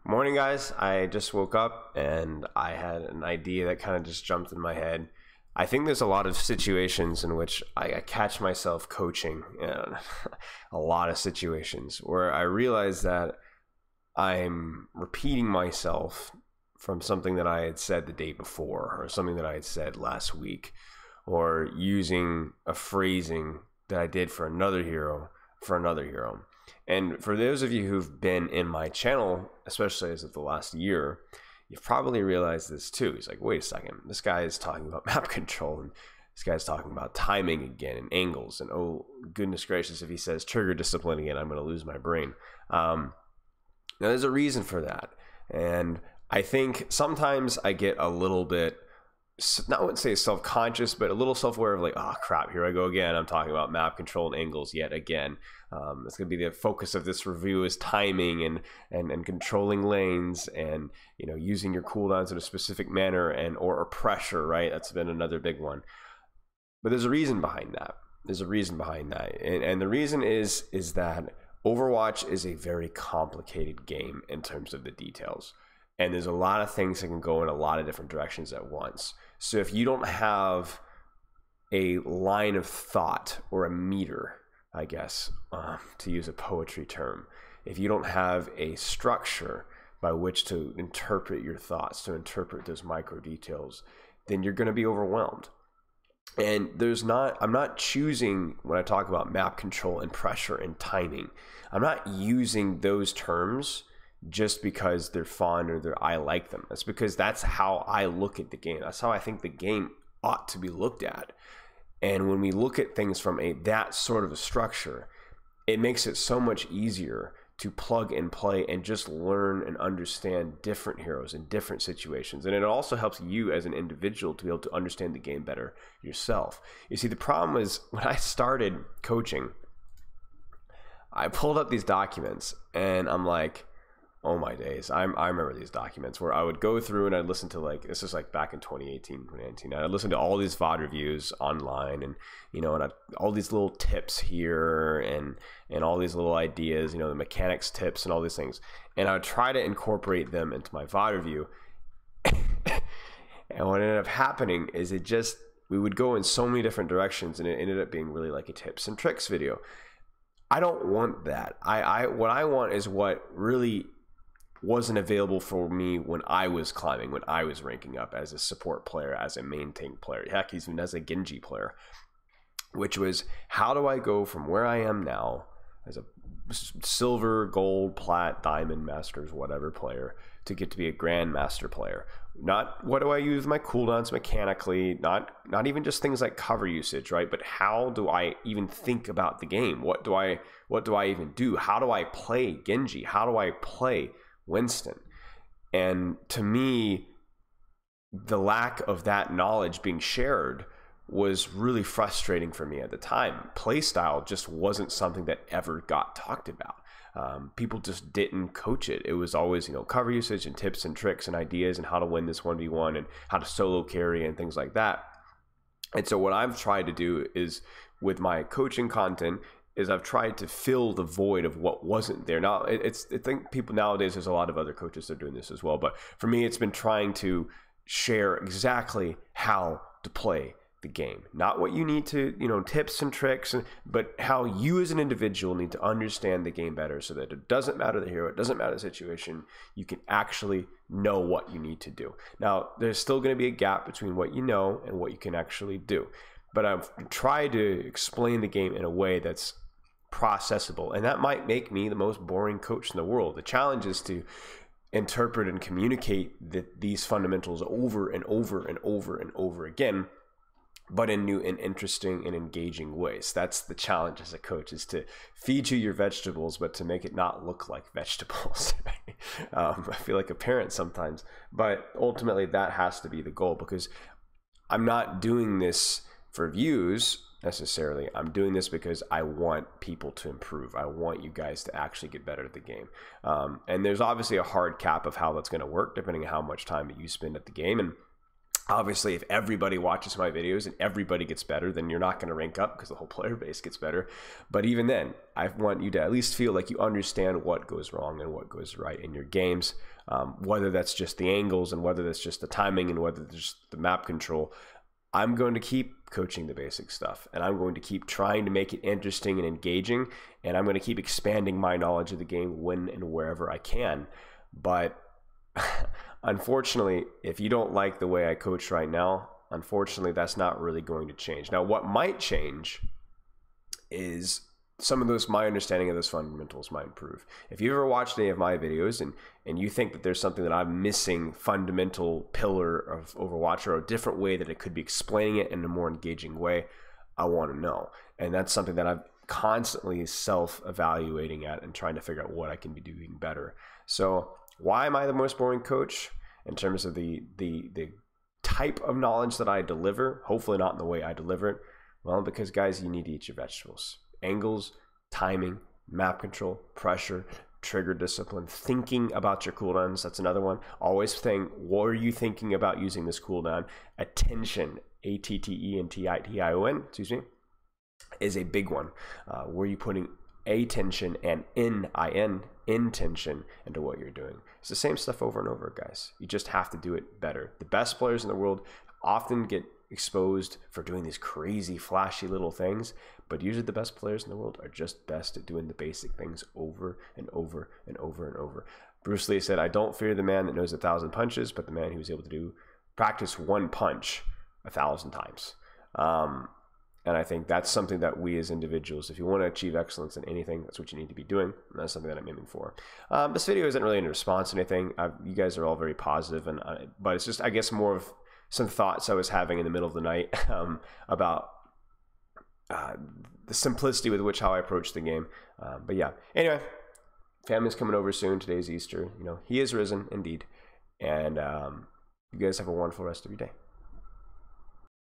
Morning, guys. I just woke up and I had an idea that kind of just jumped in my head. I think there's a lot of situations in which I catch myself coaching, and a lot of situations where I realize that I'm repeating myself from something that I had said the day before, or something that I had said last week, or using a phrasing that I did for another hero for another hero. And for those of you who've been in my channel, especially as of the last year, you've probably realized this too. He's like, wait a second, this guy is talking about map control, and this guy's talking about timing again and angles. And oh, goodness gracious, if he says trigger discipline again, I'm going to lose my brain. Now, there's a reason for that. And I think sometimes I get a little bit, I wouldn't say self-conscious, but a little self-aware of like, oh crap, here I go again. I'm talking about map control and angles yet again. It's going to be the focus of this review is timing and controlling lanes and, you know, using your cooldowns in a specific manner and or pressure, right? That's been another big one. But there's a reason behind that. There's a reason behind that. And the reason is that Overwatch is a very complicated game in terms of the details. And there's a lot of things that can go in a lot of different directions at once. So if you don't have a line of thought or a meter, I guess, to use a poetry term, if you don't have a structure by which to interpret your thoughts, to interpret those micro details, then you're going to be overwhelmed. And I'm not choosing, when I talk about map control and pressure and timing, I'm not using those terms just because they're fun or I like them. That's because that's how I look at the game. That's how I think the game ought to be looked at. And when we look at things from that sort of a structure, it makes it so much easier to plug and play and just learn and understand different heroes in different situations. And it also helps you as an individual to be able to understand the game better yourself. You see, the problem is when I started coaching, I pulled up these documents and I'm like, oh my days. I remember these documents where I would go through and I'd listen to, like, this is like back in 2018, 2019. I'd listen to all these VOD reviews online and, you know, and all these little tips here and all these little ideas, you know, the mechanics tips and all these things. And I would try to incorporate them into my VOD review. And what ended up happening is we would go in so many different directions and it ended up being really like a tips and tricks video. I don't want that. What I want is what really wasn't available for me when I was climbing, when I was ranking up as a support player, as a main tank player, heck, even as a Genji player, which was, how do I go from where I am now as a silver, gold, plat, diamond, masters, whatever player to get to be a grandmaster player? Not what do I use my cooldowns mechanically, not even just things like cover usage, right? But how do I even think about the game? What do I even do? How do I play Genji? How do I play Winston? And to me, the lack of that knowledge being shared was really frustrating for me at the time. Playstyle just wasn't something that ever got talked about. People just didn't coach it. It was always, you know, cover usage and tips and tricks and ideas and how to win this 1v1 and how to solo carry and things like that. And so what I've tried to do is, with my coaching content, is I've tried to fill the void of what wasn't there. Now, I think people nowadays, there's a lot of other coaches that are doing this as well. But for me, it's been trying to share exactly how to play the game. Not what you need to, you know, tips and tricks, but how you as an individual need to understand the game better so that it doesn't matter the hero, it doesn't matter the situation, you can actually know what you need to do. Now, there's still going to be a gap between what you know and what you can actually do. But I've tried to explain the game in a way that's processable, and that might make me the most boring coach in the world. The challenge is to interpret and communicate these fundamentals over and over and over and over again, but in new and interesting and engaging ways. That's the challenge as a coach, is to feed you your vegetables, but to make it not look like vegetables. I feel like a parent sometimes, but ultimately that has to be the goal, because I'm not doing this for views necessarily. I'm doing this because I want people to improve. I want you guys to actually get better at the game. And there's obviously a hard cap of how that's going to work, depending on how much time that you spend at the game. And Obviously, if everybody watches my videos and everybody gets better, then you're not going to rank up because the whole player base gets better. But even then, I want you to at least feel like you understand what goes wrong and what goes right in your games, whether that's just the angles and whether that's just the timing and whether it's just the map control. I'm going to keep coaching the basic stuff, and I'm going to keep trying to make it interesting and engaging, and I'm going to keep expanding my knowledge of the game when and wherever I can. But unfortunately, if you don't like the way I coach right now, unfortunately, that's not really going to change. Now, what might change is some of those, my understanding of those fundamentals might improve. If you ever watched any of my videos and you think that there's something that I'm missing, fundamental pillar of Overwatch, or a different way that it could be explaining it in a more engaging way, I want to know. And that's something that I'm constantly self-evaluating at and trying to figure out what I can be doing better. So why am I the most boring coach in terms of the type of knowledge that I deliver? Hopefully not in the way I deliver it. Well, because guys, you need to eat your vegetables. Angles, timing, map control, pressure, trigger discipline, thinking about your cooldowns. That's another one. Always think, what are you thinking about using this cooldown? Attention, A-T-T-E-N-T-I-T-I-O-N, excuse me, is a big one. Where you putting attention and intention into what you're doing. It's the same stuff over and over, guys. You just have to do it better. The best players in the world often get exposed for doing these crazy, flashy little things, but usually the best players in the world are just best at doing the basic things over and over and over and over. Bruce Lee said, "I don't fear the man that knows 1,000 punches, but the man who's able to practice one punch 1,000 times." And I think that's something that we as individuals, if you want to achieve excellence in anything, that's what you need to be doing. And that's something that I'm aiming for. This video isn't really in response to anything. You guys are all very positive, but it's just, I guess, more of some thoughts I was having in the middle of the night about the simplicity with which how I approach the game. But yeah, anyway, family's coming over soon. Today's Easter. You know, he is risen indeed. And you guys have a wonderful rest of your day.